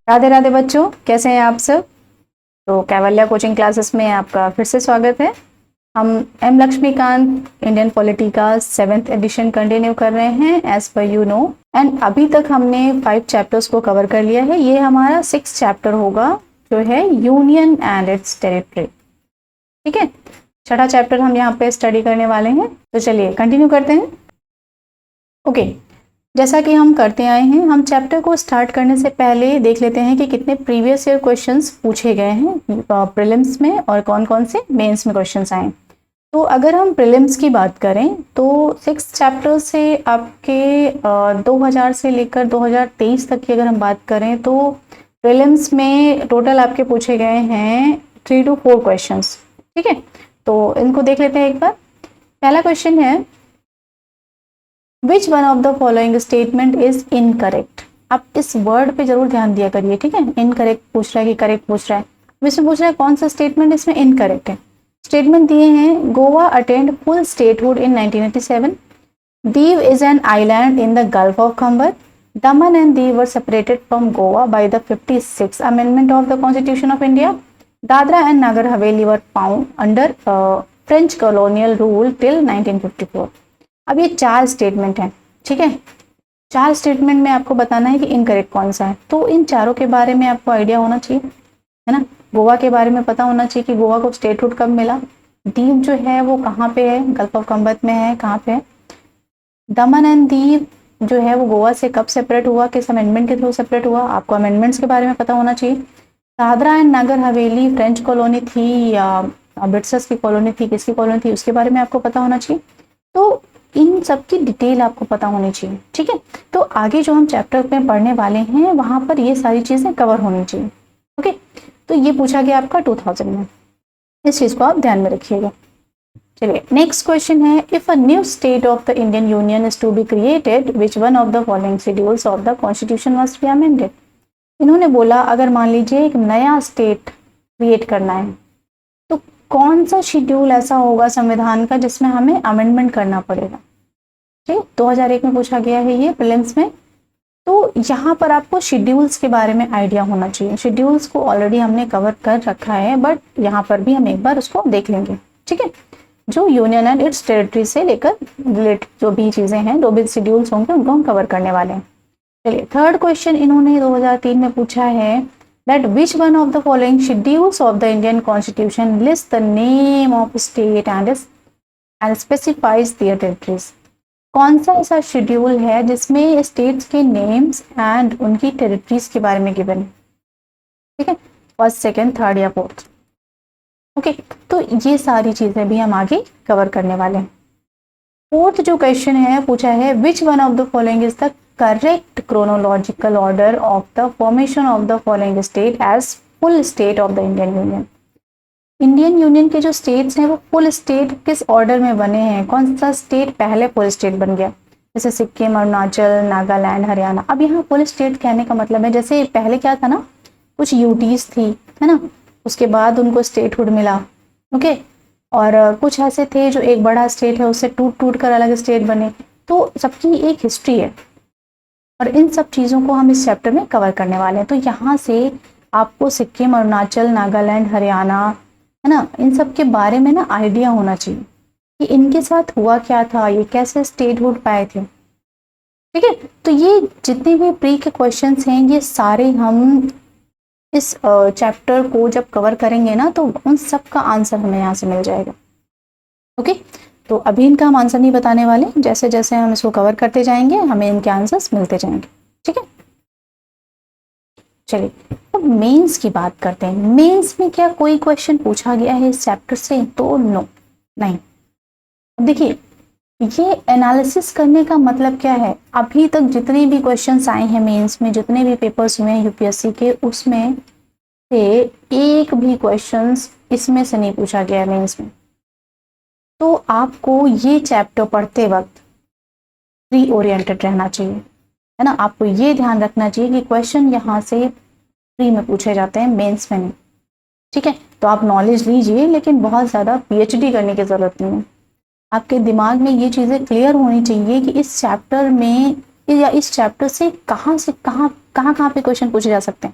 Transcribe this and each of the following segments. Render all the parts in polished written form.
राधे राधे बच्चों, कैसे हैं आप सब। तो कैवल्या कोचिंग क्लासेस में आपका फिर से स्वागत है। हम एम लक्ष्मीकांत इंडियन पॉलिटी का 7th एडिशन कंटिन्यू कर रहे हैं as per you know. And अभी तक हमने 5 चैप्टर्स को कवर कर लिया है। ये हमारा 6th चैप्टर होगा जो है यूनियन एंड इट्स टेरिटरी। ठीक है, छठा चैप्टर हम यहाँ पे स्टडी करने वाले हैं। तो चलिए कंटिन्यू करते हैं। ओके, जैसा कि हम करते आए हैं, हम चैप्टर को स्टार्ट करने से पहले देख लेते हैं कि कितने प्रीवियस ईयर क्वेश्चंस पूछे गए हैं प्रीलिम्स में और कौन कौन से मेंस में क्वेश्चंस आए। तो अगर हम प्रीलिम्स की बात करें तो 6 चैप्टर से आपके 2000 से लेकर 2023 तक की अगर हम बात करें तो प्रीलिम्स में टोटल आपके पूछे गए हैं 3 to 4 क्वेश्चंस। ठीक है, तो इनको देख लेते हैं एक बार। पहला क्वेश्चन है, विच one of the following statement is incorrect. आप इस वर्ड पे जरूर ध्यान दिया करिए। ठीक है, इनकरेक्ट पूछ रहा है कि करेक्ट पूछ रहा है। इसमें पूछ रहा है कौन सा स्टेटमेंट इसमें इनकरेक्ट है। स्टेटमेंट दिए हैं, Goa attained full statehood in 1987, Diu is an island in the Gulf of Khambhat, Daman and Diu were separated from Goa by the 56th amendment of the constitution of India, Dadra and Nagar Haveli were found under French colonial rule till 1954। अब ये 4 statement हैं। ठीक है, 4 statement में आपको बताना है कि इनकरेक्ट कौन सा है। तो इन चारों के बारे में आपको आइडिया होना चाहिए, है ना। गोवा के बारे में पता होना चाहिए कि गोवा को स्टेटहुड कब मिला। दीव जो है वो कहाँ पे है, गल्फ ऑफ खंबर में है, कहाँ पे है। दमन एंड दीव जो है वो गोवा से कब सेपरेट हुआ, किस अमेंडमेंट के थ्रू सेपरेट हुआ, आपको अमेंडमेंट्स के बारे में पता होना चाहिए। Dadra and Nagar Haveli French colony थी या ब्रिटिशर्स की कॉलोनी थी, किसकी कॉलोनी थी, उसके बारे में आपको पता होना चाहिए। तो इन सब की डिटेल आपको पता होनी चाहिए। ठीक है, तो आगे जो हम चैप्टर में पढ़ने वाले हैं वहां पर ये सारी चीजें कवर होनी चाहिए। ओके, तो ये पूछा गया आपका 2000 में, इस चीज को आप ध्यान में रखिएगा। चलिए नेक्स्ट क्वेश्चन है, if a new state of the Indian union is to be created which one of the following schedules of the constitution must be amended. इन्होंने बोला अगर मान लीजिए एक नया स्टेट क्रिएट करना है तो कौन सा शेड्यूल ऐसा होगा संविधान का जिसमें हमें अमेंडमेंट करना पड़ेगा। ठीक, 2001 में पूछा गया है ये प्रीलिम्स में। तो यहाँ पर आपको शेड्यूल्स के बारे में आइडिया होना चाहिए। शेड्यूल्स को ऑलरेडी हमने कवर कर रखा है बट यहाँ पर भी हम एक बार उसको देख लेंगे। ठीक है, जो यूनियन एंड इट्स टेरिटरी से लेकर रिलेटेड जो भी चीजें हैं, जो भी शेड्यूल्स होंगे उनको हम कवर करने वाले हैं। चलिए थर्ड क्वेश्चन इन्होंने 2003 में पूछा है, that which one of the following schedules of the Indian Constitution lists the name of state and specifies their territories। कौन सा ऐसा शेड्यूल है जिसमें स्टेट्स के नेम्स एंड उनकी टेरिटरीज के बारे में गिवन है। ठीक है, फर्स्ट, सेकंड, थर्ड या फोर्थ। ओके, तो ये सारी चीजें भी हम आगे कवर करने वाले हैं। फोर्थ जो क्वेश्चन है पूछा है, विच one of the following is the correct chronological order of the formation of the following state as full state of the Indian Union। Indian union के जो स्टेट्स हैं वो फुल स्टेट किस ऑर्डर में बने हैं, कौन सा स्टेट पहले फुल स्टेट बन गया। जैसे सिक्किम, अरुणाचल, नागालैंड, हरियाणा। अब यहाँ फुल स्टेट कहने का मतलब है जैसे पहले क्या था ना, कुछ यूटीज थी, है ना, उसके बाद उनको स्टेटहुड मिला। ओके, और कुछ ऐसे थे जो एक बड़ा स्टेट है उससे टूट टूट कर अलग स्टेट बने। तो सबकी एक हिस्ट्री है और इन सब चीज़ों को हम इस चैप्टर में कवर करने वाले हैं। तो यहाँ से आपको सिक्किम, अरुणाचल, नागालैंड, हरियाणा, है ना, इन सब के बारे में ना आइडिया होना चाहिए कि इनके साथ हुआ क्या था, ये कैसे स्टेटहुड पाए थे। ठीक है, तो ये जितने भी प्री के क्वेश्चंस हैं ये सारे हम इस चैप्टर को जब कवर करेंगे ना तो उन सब का आंसर हमें यहाँ से मिल जाएगा। ओके, तो अभी इनका हम आंसर नहीं बताने वाले, जैसे जैसे हम इसको कवर करते जाएंगे हमें इनके आंसर्स मिलते जाएंगे। ठीक है, चलिए अब मेंस की बात करते हैं। मेंस में क्या कोई क्वेश्चन पूछा गया है इस चैप्टर से? तो नो, नहीं। देखिए ये एनालिसिस करने का मतलब क्या है, अभी तक जितने भी क्वेश्चंस आए हैं मेंस में, जितने भी पेपर्स हुए हैं यूपीएससी के, उसमें से एक भी क्वेश्चंस इसमें से नहीं पूछा गया है मेंस में। तो आपको ये चैप्टर पढ़ते वक्त प्री ओरिएंटेड रहना चाहिए, है ना। आपको ये ध्यान रखना चाहिए कि क्वेश्चन यहाँ से प्री में पूछे जाते हैं, मेंस में नहीं। ठीक है, तो आप नॉलेज लीजिए लेकिन बहुत ज़्यादा पीएचडी करने की ज़रूरत नहीं है। आपके दिमाग में ये चीज़ें क्लियर होनी चाहिए कि इस चैप्टर में या इस चैप्टर से कहाँ पे क्वेश्चन पूछे जा सकते हैं।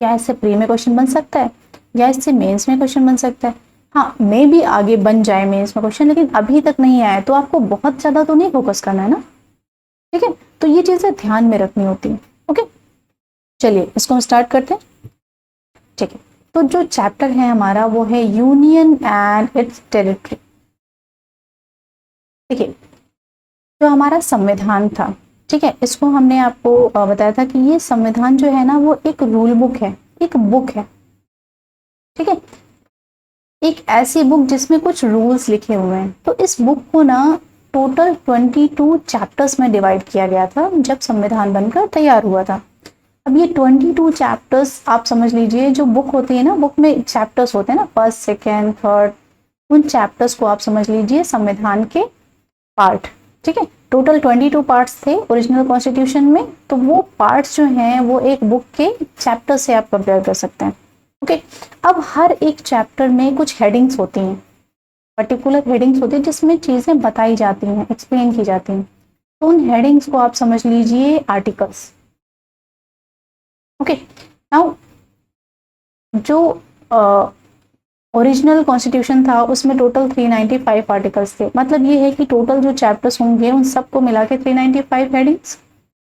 क्या इससे प्री में क्वेश्चन बन सकता है या इससे मेंस में क्वेश्चन बन सकता है? हाँ, मे भी आगे बन जाए मेंस में क्वेश्चन, लेकिन अभी तक नहीं आया तो आपको बहुत ज़्यादा तो नहीं फोकस करना है ना, ठीक है। तो ये चीज़ें ध्यान में रखनी होती है। ओके, चलिए इसको हम स्टार्ट करते हैं, ठीक है। तो जो चैप्टर है हमारा वो है यूनियन एंड इट्स टेरिटरी। ठीक है, जो हमारा संविधान था, ठीक है, इसको हमने आपको बताया था कि ये संविधान जो है ना वो एक रूल बुक है, एक बुक है, ठीक है, एक ऐसी बुक जिसमें कुछ रूल्स लिखे हुए हैं। तो इस बुक को ना टोटल 22 चैप्टर्स में डिवाइड किया गया था जब संविधान बनकर तैयार हुआ था। अब ये 22 चैप्टर्स आप समझ लीजिए, जो बुक होती है ना, बुक में चैप्टर्स होते हैं ना, फर्स्ट सेकेंड थर्ड, उन चैप्टर्स को आप समझ लीजिए संविधान के पार्ट, ठीक है। टोटल 22 पार्ट्स थे ओरिजिनल कॉन्स्टिट्यूशन में, तो वो पार्ट्स जो हैं वो एक बुक के चैप्टर से आप कंपेयर कर सकते हैं। ओके, अब हर एक चैप्टर में कुछ हेडिंग्स होती हैं, पर्टिकुलर हेडिंग्स होती है जिसमें चीज़ें बताई जाती हैं, एक्सप्लेन की जाती हैं। तो उन हेडिंग्स को आप समझ लीजिए आर्टिकल्स। ओके, नाउ जो ओरिजिनल कॉन्स्टिट्यूशन था उसमें टोटल 395 आर्टिकल्स थे। मतलब ये है कि टोटल जो चैप्टर्स होंगे उन सबको मिला के 395 हेडिंग्स,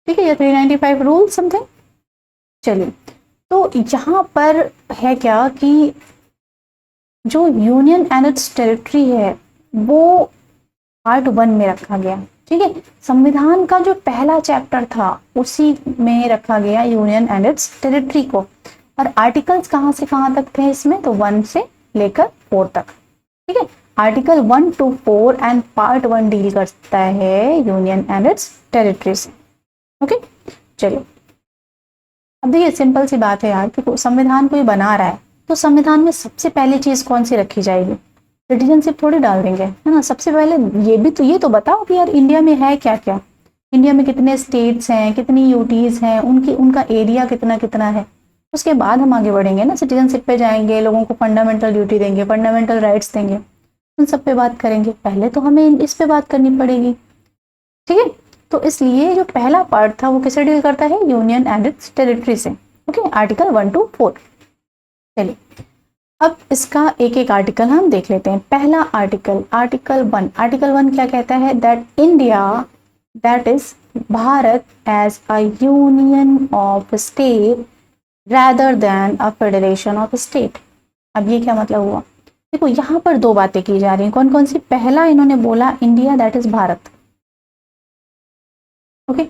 ठीक है, या 395 रूल समथिंग। चलिए, तो यहाँ पर है क्या कि जो यूनियन एंड इट्स टेरिटरी है वो पार्ट 1 में रखा गया, ठीक है। संविधान का जो पहला चैप्टर था उसी में रखा गया यूनियन एंड इट्स टेरिटरी को। और आर्टिकल्स कहाँ से कहाँ तक थे इसमें, तो 1 से लेकर 4 तक, ठीक है। Article 1 to 4 and part 1 deal करता है यूनियन एंड इट्स टेरिटरी से। ओके, चलिए अब देखिए सिंपल सी बात है यार कि संविधान कोई बना रहा है तो संविधान में सबसे पहली चीज कौन सी रखी जाएगी? सिटीजनशिप थोड़ी डाल देंगे, है ना। सबसे पहले ये तो बताओ कि यार इंडिया में है क्या क्या, इंडिया में कितने स्टेट्स हैं, कितनी यूटीज हैं, उनका एरिया कितना कितना है। उसके बाद हम आगे बढ़ेंगे ना, सिटीजनशिप पे जाएंगे, लोगों को फंडामेंटल ड्यूटी देंगे, फंडामेंटल राइट्स देंगे, उन सब पे बात करेंगे। पहले तो हमें इस पे बात करनी पड़ेगी, ठीक है। तो इसलिए जो पहला पार्ट था वो किसे डील करता है? यूनियन एंड इट्स टेरिटरी से। Okay, article 1 to 4। चलिए अब इसका एक एक आर्टिकल हम देख लेते हैं। पहला आर्टिकल, आर्टिकल 1। आर्टिकल 1 क्या कहता है? That India, that is Bharat, as a union of state rather than a federation of state। अब ये क्या मतलब हुआ? देखो यहाँ पर दो बातें की जा रही हैं। कौन कौन सी? पहला इन्होंने बोला India that is Bharat, okay.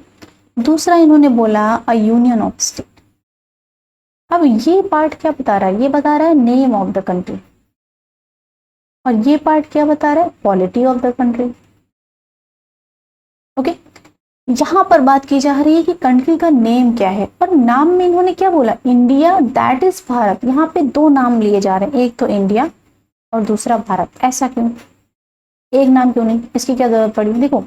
दूसरा इन्होंने बोला अ यूनियन ऑफ स्टेट। अब ये पार्ट क्या बता रहा है? ये बता रहा है नेम ऑफ द कंट्री। और ये पार्ट क्या बता रहा है? Polity of the country, okay. यहाँ पर बात की जा रही है कि कंट्री का नेम क्या है, और नाम में इन्होंने क्या बोला? India that is Bharat. यहाँ पे दो नाम लिए जा रहे हैं, एक तो इंडिया और दूसरा भारत। ऐसा क्यों? एक नाम क्यों नहीं? इसकी क्या जरूरत पड़ी? देखो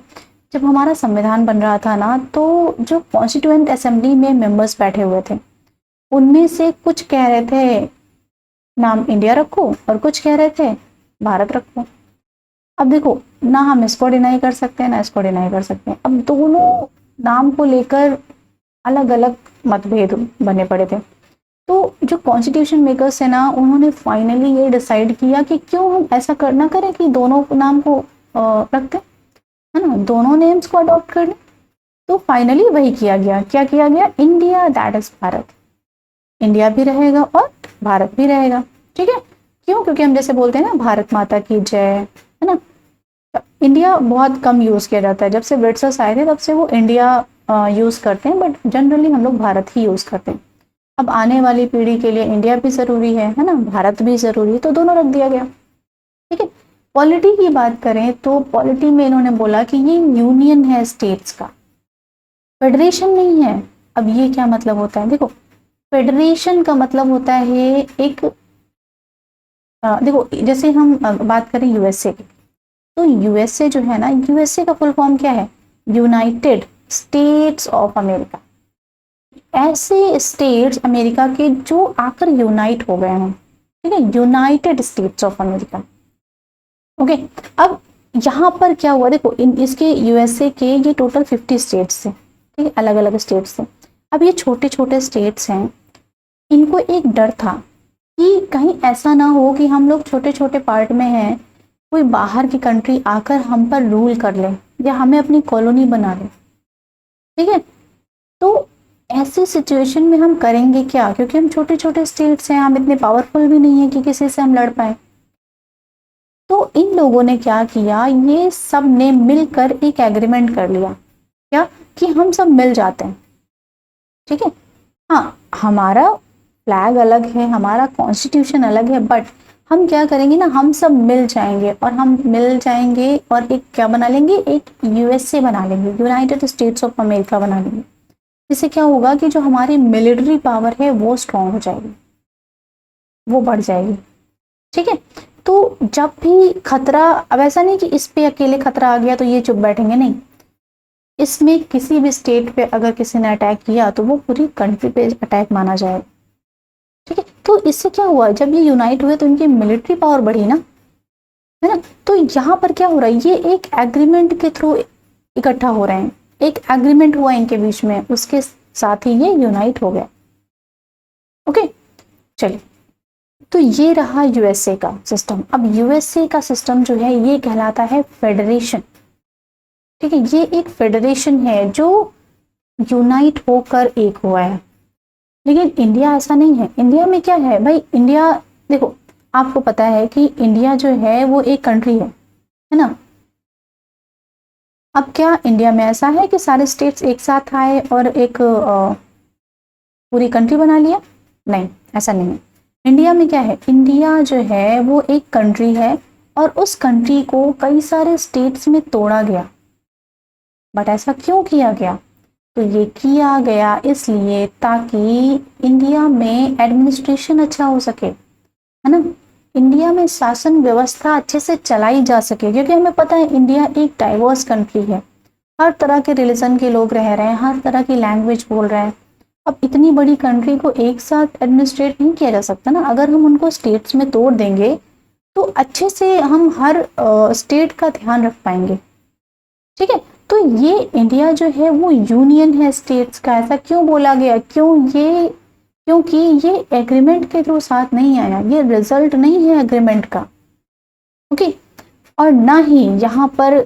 जब हमारा संविधान बन रहा था ना, तो जो कॉन्स्टिट्यूएंट असेंबली में मेंबर्स बैठे हुए थे उनमें से कुछ कह रहे थे नाम इंडिया रखो और कुछ कह रहे थे भारत रखो। अब देखो ना हम इसको डिनाई कर सकते हैं ना इसको डिनाई कर सकते हैं। अब दोनों नाम को लेकर अलग अलग मतभेद बने पड़े थे। तो जो कॉन्स्टिट्यूशन मेकर्स है ना, उन्होंने फाइनली ये डिसाइड किया कि क्यों हम ऐसा करना करें कि दोनों नाम को रखते, है ना, दोनों नेम्स को अडॉप्ट कर लें। तो फाइनली वही किया गया। क्या किया गया? India that is Bharat. India भी रहेगा और भारत भी रहेगा, ठीक है। क्यों? क्योंकि हम जैसे बोलते हैं ना भारत माता की जय, है ना। इंडिया बहुत कम यूज किया जाता है। जब से ब्रिटिशर्स आए थे तब से वो इंडिया यूज करते हैं, बट जनरली हम लोग भारत ही यूज करते हैं। अब आने वाली पीढ़ी के लिए इंडिया भी जरूरी है ना, भारत भी जरूरी है, तो दोनों रख दिया गया, ठीक है। पॉलिटी की बात करें तो पॉलिटी में इन्होंने बोला कि ये यूनियन है स्टेट्स का, फेडरेशन नहीं है। अब ये क्या मतलब होता है? देखो फेडरेशन का मतलब होता है एक देखो जैसे हम बात करें यूएसए की, तो यूएसए जो है ना, यूएसए का फुल फॉर्म क्या है? United states of America. ऐसे स्टेट्स अमेरिका के जो आकर यूनाइट हो गए हैं, ठीक है, United states of America, okay. अब यहाँ पर क्या हुआ? देखो इसके यूएसए के ये टोटल 50 स्टेट्स थे, ठीक है, अलग अलग स्टेट्स थे। अब ये छोटे छोटे स्टेट्स हैं, इनको एक डर था कि कहीं ऐसा ना हो कि हम लोग छोटे छोटे पार्ट में हैं, कोई बाहर की कंट्री आकर हम पर रूल कर ले या हमें अपनी कॉलोनी बना ले। ठीक है, तो ऐसी सिचुएशन में हम करेंगे क्या, क्योंकि हम छोटे छोटे स्टेट्स हैं, हम इतने पावरफुल भी नहीं है कि किसी से हम लड़ पाए। तो इन लोगों ने क्या किया, ये सब ने मिलकर एक एग्रीमेंट कर लिया, क्या कि हम सब मिल जाते हैं। ठीक है, हाँ हमारा फ्लैग अलग है, हमारा कॉन्स्टिट्यूशन अलग है, बट हम क्या करेंगे ना, हम सब मिल जाएंगे और हम मिल जाएंगे और एक क्या बना लेंगे, एक यूएसए बना लेंगे, यूनाइटेड स्टेट्स ऑफ अमेरिका बना लेंगे। इससे क्या होगा कि जो हमारी मिलिट्री पावर है वो स्ट्रांग हो जाएगी, वो बढ़ जाएगी। ठीक है, तो जब भी खतरा, अब ऐसा नहीं कि इस पे अकेले खतरा आ गया तो ये चुप बैठेंगे, नहीं, इसमें किसी भी स्टेट पे अगर किसी ने अटैक किया तो वो पूरी कंट्री पे अटैक माना जाएगा। ठीक है, तो इससे क्या हुआ, जब ये यूनाइट हुए तो इनकी मिलिट्री पावर बढ़ी ना, है ना। तो यहाँ पर क्या हो रहा है, ये एक एग्रीमेंट के थ्रू इकट्ठा हो रहे हैं, एक एग्रीमेंट हुआ इनके बीच में, उसके साथ ही ये यूनाइट हो गया। ओके, चलिए, तो ये रहा यूएसए का सिस्टम। अब यूएसए का सिस्टम जो है ये कहलाता है फेडरेशन। ठीक है, ये एक फेडरेशन है जो यूनाइट होकर एक हुआ है। लेकिन इंडिया ऐसा नहीं है। इंडिया में क्या है भाई, इंडिया देखो, आपको पता है कि इंडिया जो है वो एक कंट्री है ना। अब क्या इंडिया में ऐसा है कि सारे स्टेट्स एक साथ आए और एक पूरी कंट्री बना लिया? नहीं, ऐसा नहीं है। इंडिया में क्या है, इंडिया जो है वो एक कंट्री है और उस कंट्री को कई सारे स्टेट्स में तोड़ा गया। बट ऐसा क्यों किया गया? तो ये किया गया इसलिए ताकि इंडिया में एडमिनिस्ट्रेशन अच्छा हो सके, है ना, इंडिया में शासन व्यवस्था अच्छे से चलाई जा सके। क्योंकि हमें पता है इंडिया एक डाइवर्स कंट्री है, हर तरह के रिलीजन के लोग रह रहे हैं, हर तरह की लैंग्वेज बोल रहे हैं। अब इतनी बड़ी कंट्री को एक साथ एडमिनिस्ट्रेट नहीं किया जा सकता ना। अगर हम उनको स्टेट्स में तोड़ देंगे तो अच्छे से हम हर स्टेट का ध्यान रख पाएंगे। ठीक है, तो ये इंडिया जो है वो यूनियन है स्टेट्स का। ऐसा क्यों बोला गया, क्योंकि ये एग्रीमेंट के थ्रू साथ नहीं आया, ये रिजल्ट नहीं है एग्रीमेंट का। ओके, और ना ही यहाँ पर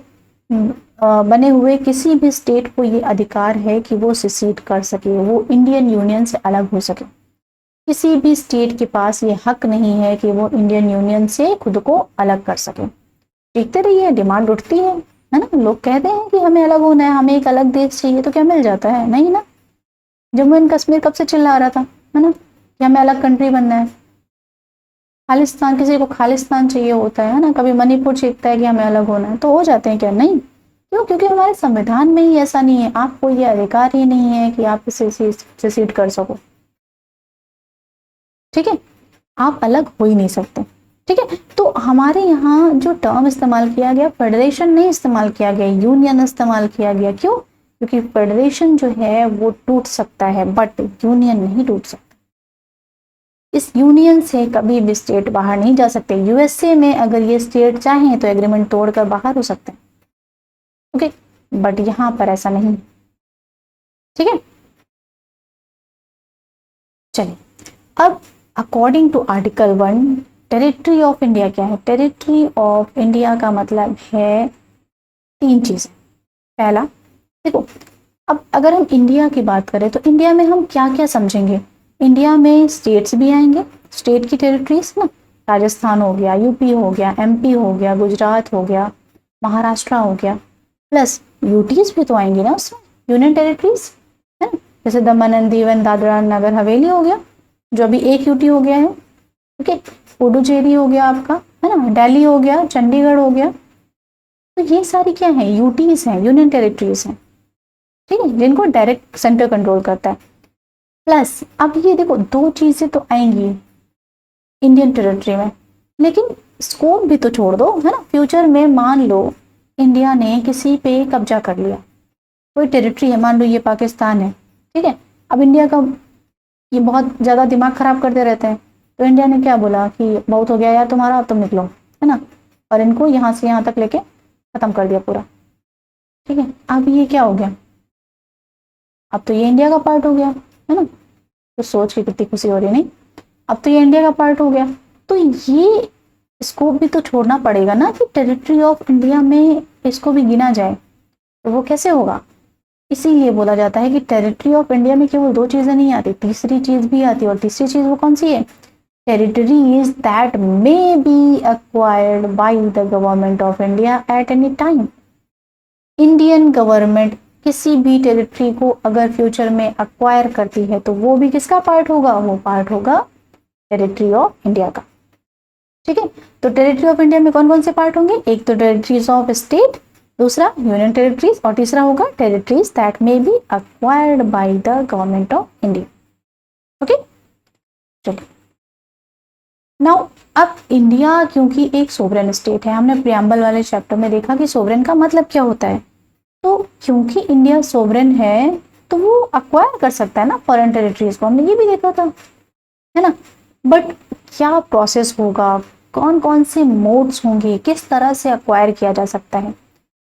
बने हुए किसी भी स्टेट को ये अधिकार है कि वो सिसीड कर सके, वो इंडियन यूनियन से अलग हो सके। किसी भी स्टेट के पास ये हक नहीं है कि वो इंडियन यूनियन से खुद को अलग कर सके। देखते रहिए, डिमांड उठती है ना, लोग कहते हैं कि हमें अलग होना है, हमें एक अलग देश चाहिए, तो क्या मिल जाता है? नहीं ना। जम्मू एंड कश्मीर कब से चिल्ला रहा था, है ना, कि हमें अलग कंट्री बनना है। खालिस्तान, किसी को खालिस्तान चाहिए होता है ना, कभी मणिपुर चीखता है कि हमें अलग होना है, तो हो जाते हैं क्या? नहीं, क्यों? क्योंकि हमारे संविधान में ही ऐसा नहीं है, आपको ये अधिकार ही नहीं है कि आप इसे सेसीड कर सको। ठीक है, आप अलग हो ही नहीं सकते। ठीक है, तो हमारे यहाँ जो टर्म इस्तेमाल किया गया, फेडरेशन नहीं इस्तेमाल किया गया, यूनियन इस्तेमाल किया गया। क्यों? क्योंकि फेडरेशन जो है वो टूट सकता है बट यूनियन नहीं टूट सकता। इस यूनियन से कभी भी स्टेट बाहर नहीं जा सकते। यूएसए में अगर ये स्टेट चाहें तो एग्रीमेंट तोड़कर बाहर हो सकते हैं। ओके, बट यहाँ पर ऐसा नहीं। ठीक है, चलिए, अब according to article 1 territory of India क्या है? टेरिटरी ऑफ इंडिया का मतलब है 3 चीजें। पहला, देखो, अब अगर हम इंडिया की बात करें तो इंडिया में हम क्या क्या समझेंगे? इंडिया में स्टेट्स भी आएंगे, स्टेट की टेरिटरीज ना, राजस्थान हो गया, यूपी हो गया, एमपी हो गया, गुजरात हो गया, महाराष्ट्र हो गया, प्लस यूटीज भी तो आएंगी ना उसमें, यूनियन टेरिटरीज, है ना, जैसे दमन एंड दीव, दादरा नगर हवेली हो गया, जो अभी एक यूटी हो गया है। ठीक है, पुडुचेरी हो गया आपका, है ना, दिल्ली हो गया, चंडीगढ़ हो गया। तो ये सारी क्या है? यूटीज हैं, यूनियन टेरिटरीज हैं। ठीक है, जिनको डायरेक्ट सेंटर कंट्रोल करता है। प्लस अब ये देखो, 2 चीजें तो आएंगी इंडियन टेरिटरी में, लेकिन स्कोप भी तो छोड़ दो, है ना। फ्यूचर में मान लो इंडिया ने किसी पे कब्जा कर लिया, कोई टेरिटरी है, मान लो ये पाकिस्तान है। ठीक है, अब इंडिया का ये बहुत ज्यादा दिमाग खराब करते रहते हैं, तो इंडिया ने क्या बोला कि बहुत हो गया यार तुम्हारा, अब तुम निकलो, है ना, और इनको यहाँ से यहाँ तक लेके खत्म कर दिया पूरा। ठीक है, अब ये क्या हो गया, अब तो ये इंडिया का पार्ट हो गया, है ना। तो सोच के कितनी खुशी हो रही नहीं, अब तो ये इंडिया का पार्ट हो गया। तो ये स्कोप भी तो छोड़ना पड़ेगा ना कि टेरिटरी ऑफ इंडिया में इसको भी गिना जाए, तो वो कैसे होगा। इसीलिए बोला जाता है कि टेरिटरी ऑफ इंडिया में केवल दो चीजें नहीं आती, तीसरी चीज भी आती है। और तीसरी चीज वो कौन सी है? Territories that may be acquired by the government of India at any time। Indian government किसी भी टेरिटरी को अगर फ्यूचर में अक्वायर करती है तो वो भी किसका पार्ट होगा? वो पार्ट होगा टेरिटरी ऑफ इंडिया का। ठीक है, तो टेरिटरी ऑफ इंडिया में कौन कौन से पार्ट होंगे? एक तो टेरिटरीज ऑफ स्टेट, दूसरा यूनियन टेरिटरीज, और तीसरा होगा territories that may be acquired by the government of India. Okay, चलिए नाउ अब इंडिया क्योंकि एक सोवरेन स्टेट है, हमने प्रियम्बल वाले चैप्टर में देखा कि सोवरेन का मतलब क्या होता है। तो क्योंकि इंडिया सोवरेन है तो वो अक्वायर कर सकता है ना फॉरेन टेरिटरीज को, हमने ये भी देखा था, है ना। बट क्या प्रोसेस होगा, कौन कौन से मोड्स होंगे, किस तरह से अक्वायर किया जा सकता है,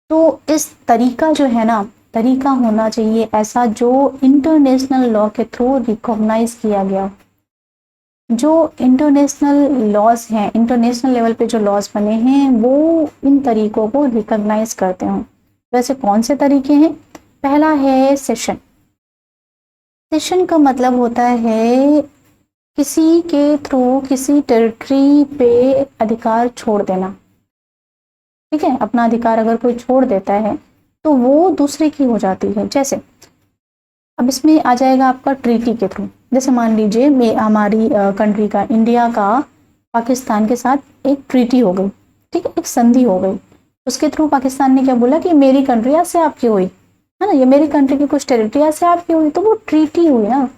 तो इस तरीका जो है ना, तरीका होना चाहिए ऐसा जो इंटरनेशनल लॉ के थ्रू रिकॉग्नाइज किया गया। जो इंटरनेशनल लॉज हैं, इंटरनेशनल लेवल पे जो लॉज बने हैं वो इन तरीकों को रिकॉग्नाइज करते हैं। वैसे कौन से तरीके हैं? पहला है सेशन। सेशन का मतलब होता है किसी के थ्रू किसी टेरिटरी पे अधिकार छोड़ देना। ठीक है, अपना अधिकार अगर कोई छोड़ देता है तो वो दूसरे की हो जाती है। जैसे अब इसमें आ जाएगा आपका ट्रीटी के थ्रू। जैसे मान लीजिए हमारी कंट्री का, इंडिया का पाकिस्तान के साथ एक ट्रीटी हो गई, ठीक है, एक संधि हो गई। उसके थ्रू पाकिस्तान ने क्या बोला कि मेरी कंट्री आज से आपकी हुई, है ना, ये मेरी कंट्री की कुछ टेरिटरी आज से आपकी हुई, तो वो ट्रीटी हुई ना।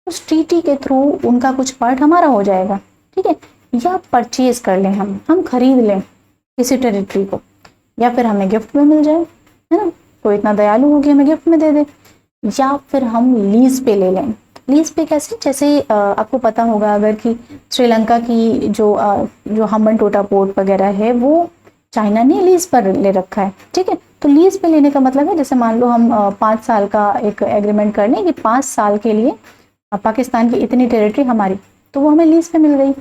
उस ट्रीटी के थ्रू उनका कुछ पार्ट हमारा हो जाएगा। ठीक है, या परचेज कर लें, हम खरीद लें किसी टेरिटरी को, या फिर हमें गिफ्ट में मिल जाए, है ना, कोई इतना दयालु हो कि हमें गिफ्ट में दे दे, या फिर हम लीज पे ले लें। लीज पे कैसे? जैसे आपको पता होगा अगर कि श्रीलंका की जो हम्बनटोटा पोर्ट वगैरह है वो चाइना ने लीज पर ले रखा है। ठीक है, तो लीज पे लेने का मतलब है जैसे मान लो हम 5 साल का एक एग्रीमेंट कर लें कि 5 साल के लिए पाकिस्तान की इतनी टेरिटरी हमारी, तो वो हमें लीज पे मिल गई।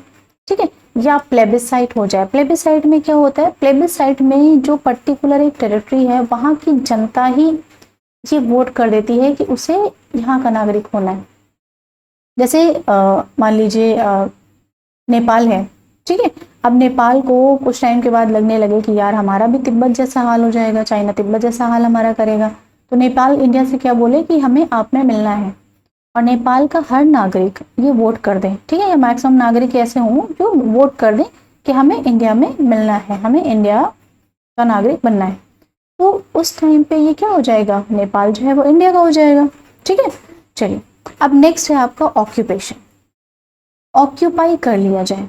ठीक है, या प्लेबिसाइट हो जाए। प्लेबिसाइट में क्या होता है? प्लेबिसाइट में जो पर्टिकुलर एक टेरिटरी है वहाँ की जनता ही ये वोट कर देती है कि उसे यहाँ का नागरिक होना है। जैसे मान लीजिए नेपाल है, ठीक है, अब नेपाल को कुछ टाइम के बाद लगने लगे कि यार हमारा भी तिब्बत जैसा हाल हो जाएगा, चाइना तिब्बत जैसा हाल हमारा करेगा, तो नेपाल इंडिया से क्या बोले कि हमें आप में मिलना है, और नेपाल का हर नागरिक ये वोट कर दे। ठीक है, या मैक्सिमम नागरिक ऐसे हों जो वोट कर दें कि हमें इंडिया में मिलना है, हमें इंडिया का नागरिक बनना है, तो उस टाइम पे ये क्या हो जाएगा? नेपाल जो है वो इंडिया का हो जाएगा। ठीक है, चलिए अब नेक्स्ट है आपका ऑक्यूपेशन। ऑक्यूपाई कर लिया जाए,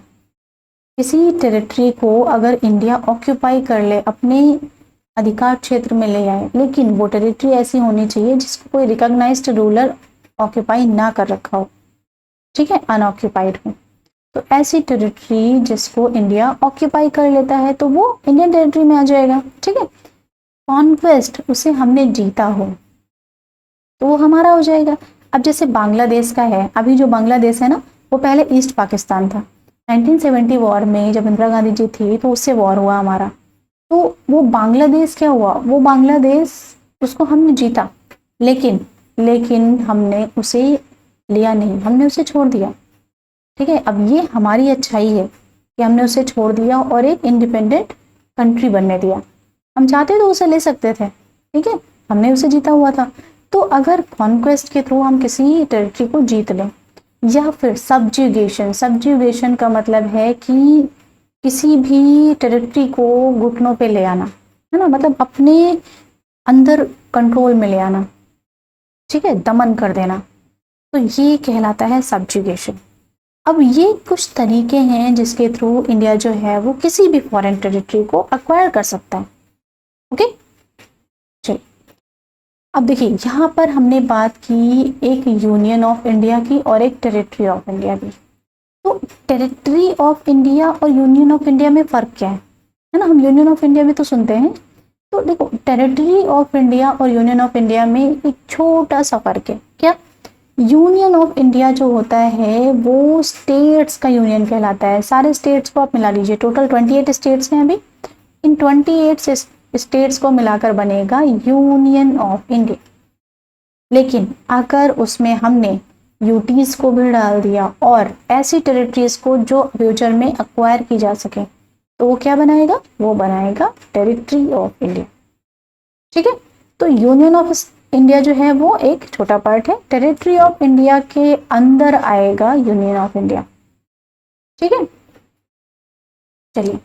किसी टेरिटरी को अगर इंडिया ऑक्यूपाई कर ले, अपने अधिकार क्षेत्र में ले आए, लेकिन वो टेरिटरी ऐसी होनी चाहिए जिसको कोई रिकॉग्नाइज्ड रूलर ऑक्यूपाई ना कर रखा हो। ठीक है, अनऑक्यूपाइड हो, तो ऐसी टेरिटरी जिसको इंडिया ऑक्यूपाई कर लेता है तो वो इंडियन टेरिटरी में आ जाएगा। ठीक है, कॉन्क्वेस्ट, उसे हमने जीता हो तो वो हमारा हो जाएगा। अब जैसे बांग्लादेश का है, अभी जो बांग्लादेश है ना वो पहले ईस्ट पाकिस्तान था। 1970 वॉर में जब इंदिरा गांधी जी थी तो उससे वॉर हुआ हमारा, तो वो बांग्लादेश क्या हुआ? वो बांग्लादेश उसको हमने जीता, लेकिन हमने उसे लिया नहीं, हमने उसे छोड़ दिया। ठीक है, अब ये हमारी अच्छाई है कि हमने उसे छोड़ दिया और एक इंडिपेंडेंट कंट्री बनने दिया। हम चाहते तो उसे ले सकते थे, ठीक है, हमने उसे जीता हुआ था। तो अगर कॉन्क्वेस्ट के थ्रू हम किसी टेरिटरी को जीत लें, या फिर सब्ज्यूगेशन का मतलब है कि किसी भी टेरिटरी को घुटनों पे ले आना, है ना, मतलब अपने अंदर कंट्रोल में ले आना, ठीक है, दमन कर देना, तो ये कहलाता है सब्ज्यूगेशन। अब ये कुछ तरीके हैं जिसके थ्रू इंडिया जो है वो किसी भी फॉरेन टेरिटरी को अक्वायर कर सकता है। ओके, चलिए अब देखिए यहाँ पर हमने बात की एक यूनियन ऑफ इंडिया की और एक टेरिटरी ऑफ इंडिया की। तो टेरिटरी ऑफ इंडिया और यूनियन ऑफ इंडिया में फ़र्क क्या है ना, हम यूनियन ऑफ इंडिया में तो सुनते हैं। तो देखो टेरिटरी ऑफ इंडिया और यूनियन ऑफ इंडिया में एक छोटा सा फ़र्क है। क्या? यूनियन ऑफ इंडिया जो होता है वो स्टेट्स का यूनियन कहलाता है। सारे स्टेट्स को आप मिला लीजिए, टोटल 28 स्टेट्स हैं अभी, इन 28 स्टेट्स को मिलाकर बनेगा यूनियन ऑफ इंडिया। लेकिन अगर उसमें हमने यूटीज को भी डाल दिया और ऐसी टेरिटरीज को जो फ्यूचर में अक्वायर की जा सके, तो वो क्या बनाएगा, वो बनाएगा टेरिटरी ऑफ इंडिया। ठीक है, तो यूनियन ऑफ इंडिया जो है वो एक छोटा पार्ट है, टेरिटरी ऑफ इंडिया के अंदर आएगा यूनियन ऑफ इंडिया। ठीक है, चलिए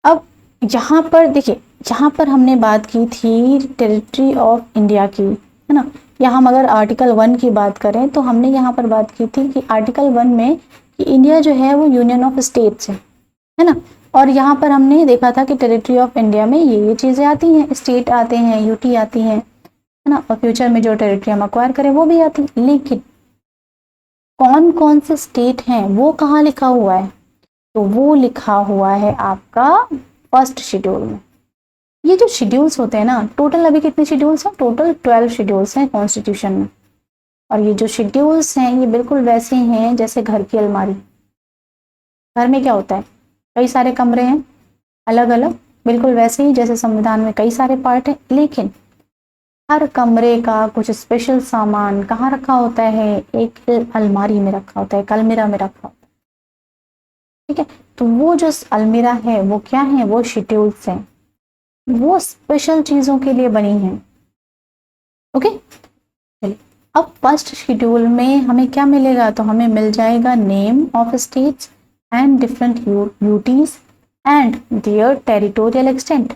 अब यहाँ पर देखिए, यहाँ पर हमने बात की थी टेरिटरी ऑफ इंडिया की, है ना। यहाँ हम अगर आर्टिकल 1 की बात करें तो हमने यहाँ पर बात की थी कि आर्टिकल 1 में कि इंडिया जो है वो यूनियन ऑफ स्टेट्स है ना। और यहाँ पर हमने देखा था कि टेरिटरी ऑफ इंडिया में ये चीज़ें आती हैं, स्टेट आते हैं, यूटी आती हैं, है ना, और फ्यूचर में जो टेरिटरी हम अक्वायर करें वो भी आती। लेकिन कौन कौन से स्टेट हैं वो कहाँ लिखा हुआ है, तो वो लिखा हुआ है आपका फर्स्ट शेड्यूल में। ये जो शेड्यूल्स होते हैं ना, टोटल अभी कितने शेड्यूल्स हैं, टोटल 12 शेड्यूल्स हैं कॉन्स्टिट्यूशन में। और ये जो शेड्यूल्स हैं ये बिल्कुल वैसे हैं जैसे घर की अलमारी। घर में क्या होता है, कई सारे कमरे हैं अलग अलग, बिल्कुल वैसे ही जैसे संविधान में कई सारे पार्ट हैं, लेकिन हर कमरे का कुछ स्पेशल सामान कहाँ रखा होता है, एक अलमारी में रखा होता है, एक अलमीरा में रखा होता है। ठीक है, तो वो जो अलमीरा है वो क्या है, वो शेड्यूल्स हैं, वो स्पेशल चीजों के लिए बनी हैं। ओके, चलिए अब फर्स्ट शेड्यूल में हमें क्या मिलेगा, तो हमें मिल जाएगा name of states and different UTs and their territorial extent.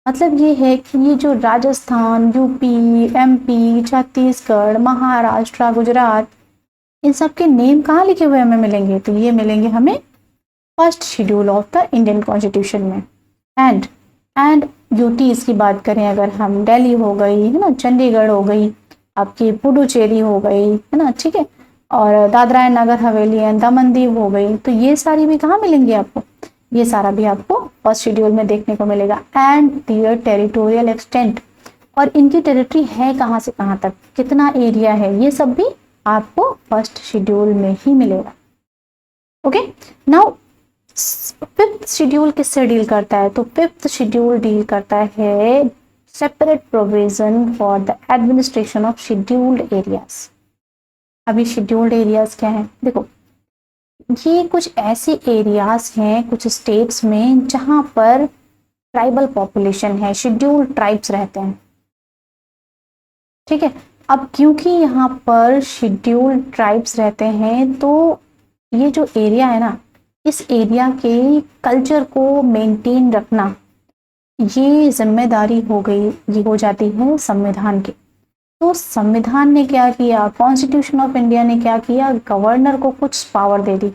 मतलब ये है कि ये जो राजस्थान, यूपी, एमपी, छत्तीसगढ़, महाराष्ट्र, गुजरात, इन सब के नेम कहाँ लिखे हुए हमें मिलेंगे, तो ये मिलेंगे हमें first schedule of the Indian constitution में। एंड यूटीज की बात करें अगर हम, दिल्ली हो गई, है ना, चंडीगढ़ हो गई, आपकी पुडुचेरी हो गई, है ना, ठीक है, और Dadra and Nagar Haveli and Daman Diu हो गई, तो ये सारी भी कहाँ मिलेंगी आपको, ये सारा भी आपको फर्स्ट शेड्यूल में देखने को मिलेगा। एंड देयर टेरिटोरियल एक्सटेंट, और इनकी टेरिटरी है कहाँ से कहाँ तक, कितना एरिया है, ये सब भी आपको फर्स्ट शेड्यूल में ही मिलेगा। ओके, नाउ फिफ्थ शेड्यूल किससे डील करता है, तो फिफ्थ शेड्यूल डील करता है separate provision for the administration of scheduled areas. अभी शेड्यूल्ड एरियाज क्या है, देखो ये कुछ ऐसे एरियाज हैं कुछ स्टेट्स में जहां पर ट्राइबल पॉपुलेशन है, शेड्यूल्ड ट्राइब्स रहते हैं। ठीक है, अब क्योंकि यहाँ पर शेड्यूल्ड ट्राइब्स रहते हैं तो ये जो एरिया है ना, इस एरिया के कल्चर को मेंटेन रखना ये जिम्मेदारी हो गई, ये हो जाती है संविधान की। तो संविधान ने क्या किया, कॉन्स्टिट्यूशन ऑफ इंडिया ने क्या किया, गवर्नर को कुछ पावर दे दी,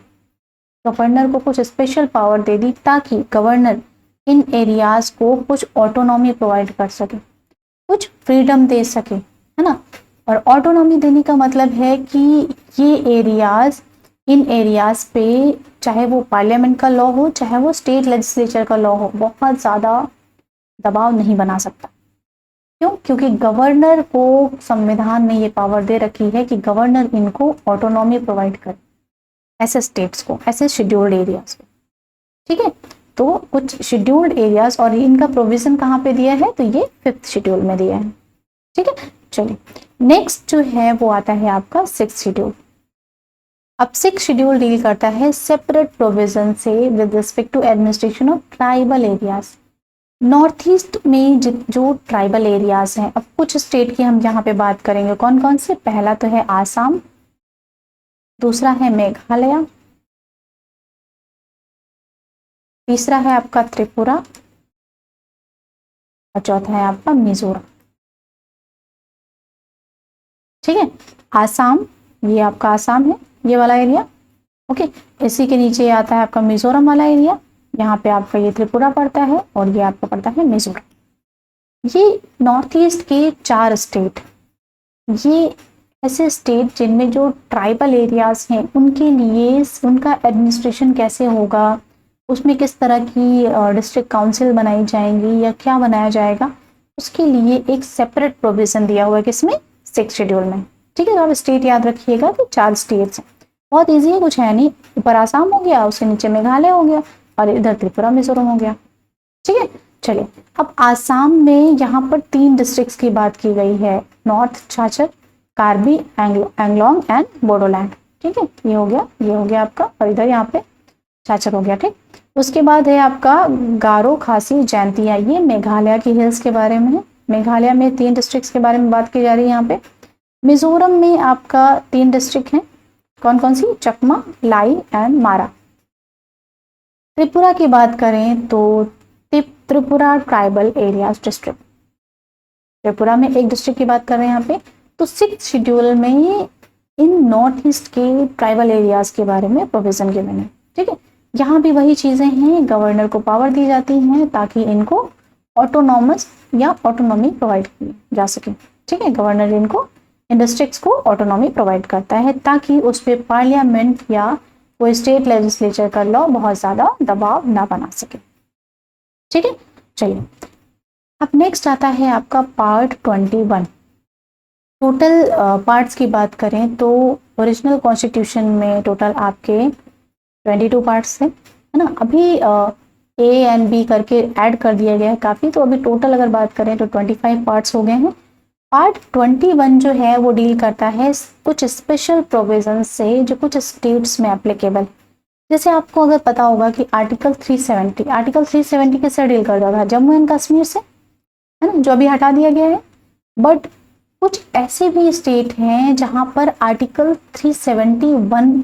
गवर्नर को कुछ स्पेशल पावर दे दी ताकि गवर्नर इन एरियाज को कुछ ऑटोनॉमी प्रोवाइड कर सके, कुछ फ्रीडम दे सके, है ना। और ऑटोनॉमी देने का मतलब है कि ये एरियाज, इन एरियाज पे चाहे वो पार्लियामेंट का लॉ हो, चाहे वो स्टेट लेजिस्लेचर का लॉ हो, बहुत ज़्यादा दबाव नहीं बना सकता। क्यों, क्योंकि गवर्नर को संविधान ने ये पावर दे रखी है कि गवर्नर इनको ऑटोनॉमी प्रोवाइड करे, ऐसे स्टेट्स को, ऐसे शेड्यूल्ड एरियाज को। ठीक है, तो कुछ शेड्यूल्ड एरियाज और इनका प्रोविजन कहाँ पे दिया है, तो ये फिफ्थ शेड्यूल में दिया है। ठीक है, चलिए नेक्स्ट जो है वो आता है आपका सिक्स्थ शेड्यूल। अब सिक्स्थ शेड्यूल डील करता है सेपरेट प्रोविजन से with respect to administration of tribal areas. North east में जो ट्राइबल एरियाज हैं, अब कुछ स्टेट की हम यहाँ पे बात करेंगे, कौन कौन से, पहला तो है आसाम, दूसरा है मेघालय, तीसरा है आपका त्रिपुरा और चौथा है आपका मिजोरम। ठीक है, आसाम, ये आपका आसाम है, ये वाला एरिया। ओके, इसी के नीचे आता है आपका मिजोरम वाला एरिया, यहाँ पे आपका ये त्रिपुरा पड़ता है और ये आपका पड़ता है मिजोरम। ये नॉर्थ ईस्ट के 4 स्टेट, ये ऐसे स्टेट जिनमें जो ट्राइबल एरियाज हैं उनके लिए उनका एडमिनिस्ट्रेशन कैसे होगा, उसमें किस तरह की डिस्ट्रिक्ट काउंसिल बनाई जाएंगी या क्या बनाया जाएगा, उसके लिए एक सेपरेट प्रोविजन दिया हुआ है किसमें, सिक्स्थ शेड्यूल में। ठीक है। तो आप स्टेट याद रखिएगा कि 4 स्टेट्स हैं, बहुत ईजी है, कुछ है नहीं। ऊपर आसाम हो गया, उसके नीचे मेघालय हो गया और इधर त्रिपुरा मिजोरम हो गया, ठीक है। चलिए, अब आसाम में यहाँ पर 3 डिस्ट्रिक्ट्स की बात की गई है, नॉर्थ छाछर, कार्बी एंगलोंग एंड बोडोलैंड, ठीक है। ये हो गया आपका, और इधर यहाँ पे छाछर हो गया, ठीक। उसके बाद है आपका गारो खासी जैंतिया, ये मेघालय की हिल्स के बारे में है। मेघालय में 3 डिस्ट्रिक्ट्स के बारे में बात की जा रही है यहाँ पे। मिजोरम में आपका 3 डिस्ट्रिक्ट हैं, कौन कौन सी, चकमा, लाई एंड मारा। त्रिपुरा की बात करें तो Tripura tribal areas district, Tripura में एक डिस्ट्रिक्ट की बात कर रहे हैं यहाँ पे। तो 6th शेड्यूल में इन नॉर्थ ईस्ट के ट्राइबल एरियाज के बारे में प्रोविजन गिवन है, ठीक है। यहाँ भी वही चीजें हैं, गवर्नर को पावर दी जाती हैं ताकि इनको ऑटोनॉमस या ऑटोनॉमी प्रोवाइड की जा सके, ठीक है। गवर्नर इनको, इन डिस्ट्रिक्ट्स को ऑटोनॉमी प्रोवाइड करता है ताकि उस पर पार्लियामेंट या कोई स्टेट लेजिस्लेचर का लॉ बहुत ज्यादा दबाव ना बना सके, ठीक है। चलिए, अब नेक्स्ट आता है आपका पार्ट 21। टोटल पार्ट्स की बात करें तो ओरिजिनल कॉन्स्टिट्यूशन में टोटल आपके 22 पार्ट्स है ना। अभी ए एंड बी करके ऐड कर दिया गया है काफ़ी, तो अभी टोटल अगर बात करें तो 25 पार्ट्स हो गए हैं। पार्ट 21 जो है वो डील करता है कुछ स्पेशल प्रोविजन से जो कुछ स्टेट्स में एप्लीकेबल। जैसे आपको अगर पता होगा कि आर्टिकल 370 किससे डील करता था, जम्मू एंड कश्मीर से, है ना, जो अभी हटा दिया गया है। बट कुछ ऐसे भी स्टेट हैं जहां पर आर्टिकल 371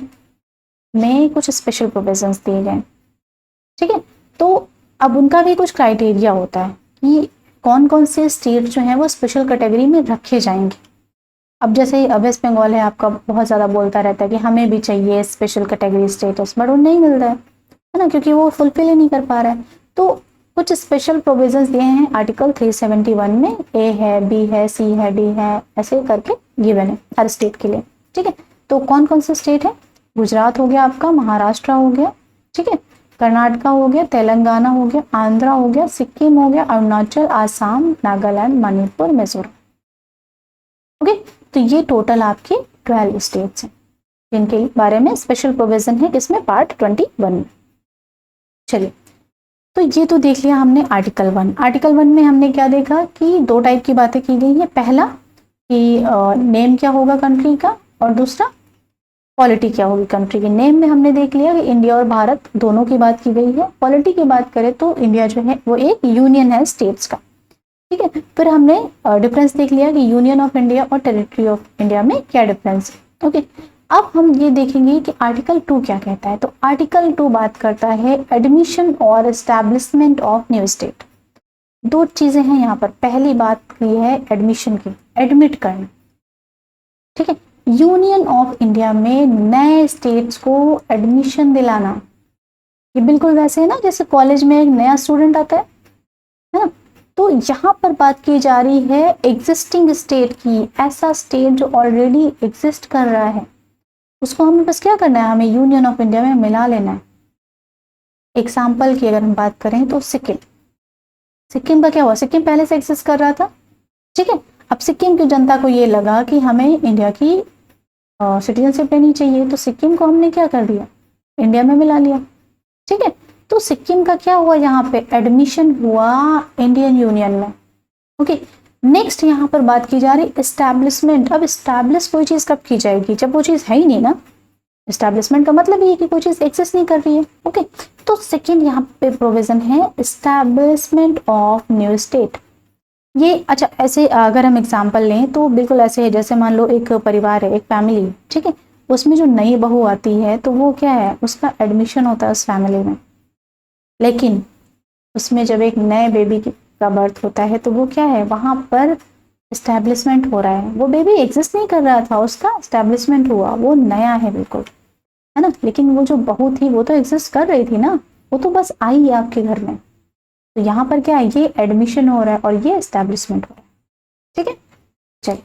में कुछ स्पेशल प्रोविजंस दिए गए, ठीक है। तो अब उनका भी कुछ क्राइटेरिया होता है कि कौन कौन से स्टेट जो हैं वो स्पेशल कैटेगरी में रखे जाएंगे। अब जैसे वेस्ट बंगाल है आपका, बहुत ज़्यादा बोलता रहता है कि हमें भी चाहिए स्पेशल कैटेगरी स्टेटस, बट वो नहीं मिल रहा है ना, क्योंकि वो फुलफिल ही नहीं कर पा रहा है। तो कुछ स्पेशल प्रोविजंस दिए हैं आर्टिकल 371 में, ए है, बी है, सी है, डी है, ऐसे करके गिवन है हर स्टेट के लिए, ठीक है। तो कौन कौन से स्टेट है, गुजरात हो गया आपका, महाराष्ट्र हो गया, ठीक है, कर्नाटका हो गया, तेलंगाना हो गया, आंध्रा हो गया, सिक्किम हो गया, अरुणाचल, आसाम, नागालैंड, मणिपुर, मिजोरम, ओके। तो ये टोटल आपके 12 स्टेट्स हैं जिनके बारे में स्पेशल प्रोविजन है किसमें, पार्ट 21 में। चलिए, तो ये तो देख लिया हमने आर्टिकल 1। आर्टिकल 1 में हमने क्या देखा कि 2 टाइप की बातें की गई है। पहला कि नेम क्या होगा कंट्री का, और दूसरा पॉलिटी क्या होगी कंट्री की। नेम में हमने देख लिया कि इंडिया और भारत दोनों की बात की गई है। पॉलिटी की बात करें तो इंडिया जो है वो एक यूनियन है स्टेट्स का, ठीक है। फिर हमने डिफरेंस देख लिया कि यूनियन ऑफ इंडिया और टेरिटरी ऑफ इंडिया में क्या डिफरेंस है, ओके। अब हम ये देखेंगे कि आर्टिकल 2 क्या कहता है। तो आर्टिकल 2 बात करता है एडमिशन और एस्टैब्लिशमेंट ऑफ न्यू स्टेट। 2 चीजें हैं यहाँ पर। पहली बात की है एडमिशन की, एडमिट करना, ठीक है। यूनियन ऑफ इंडिया में नए स्टेट्स को एडमिशन दिलाना, ये बिल्कुल वैसे है ना जैसे कॉलेज में एक नया स्टूडेंट आता है ना। तो यहाँ पर बात की जा रही है एग्जिस्टिंग स्टेट की, ऐसा स्टेट जो ऑलरेडी एग्जिस्ट कर रहा है उसको हमें बस क्या करना है, हमें यूनियन ऑफ इंडिया में मिला लेना है। एग्जाम्पल की अगर हम बात करें तो सिक्किम का क्या हुआ, सिक्किम पहले से एग्जिस्ट कर रहा था, ठीक है। अब सिक्किम की जनता को ये लगा कि हमें इंडिया की सिटीजनशिप लेनी चाहिए, तो सिक्किम को हमने क्या कर दिया, इंडिया में मिला लिया, ठीक है। तो सिक्किम का क्या हुआ, यहाँ पे एडमिशन हुआ इंडियन यूनियन में, ओके। नेक्स्ट यहाँ पर बात की जा रही एस्टैब्लिशमेंट। अब एस्टैब्लिश कोई चीज़ कब की जाएगी, जब वो चीज़ है ही नहीं ना। एस्टैब्लिशमेंट का मतलब ये कि कोई चीज़ एक्सिस्ट नहीं कर रही है, ओके। तो सेकेंड यहाँ पे प्रोविजन है एस्टैब्लिशमेंट ऑफ न्यू स्टेट। ये अच्छा, ऐसे अगर हम एग्जाम्पल लें तो बिल्कुल ऐसे है जैसे मान लो एक परिवार है, एक फैमिली, ठीक है। उसमें जो नई बहू आती है तो वो क्या है, उसका एडमिशन होता है उस फैमिली में। लेकिन उसमें जब एक नए बेबी का बर्थ होता है तो वो क्या है, वहाँ पर एस्टैब्लिशमेंट हो रहा है। वो बेबी एग्जिस्ट नहीं कर रहा था, उसका एस्टैब्लिशमेंट हुआ, वो नया है बिल्कुल, है ना। लेकिन वो जो बहू थी वो तो एग्जिस्ट कर रही थी ना, वो तो बस आई है आपके घर में। तो यहाँ पर क्या है, ये एडमिशन हो रहा है और ये एस्टैब्लिशमेंट हो रहा है, ठीक है। चलिए,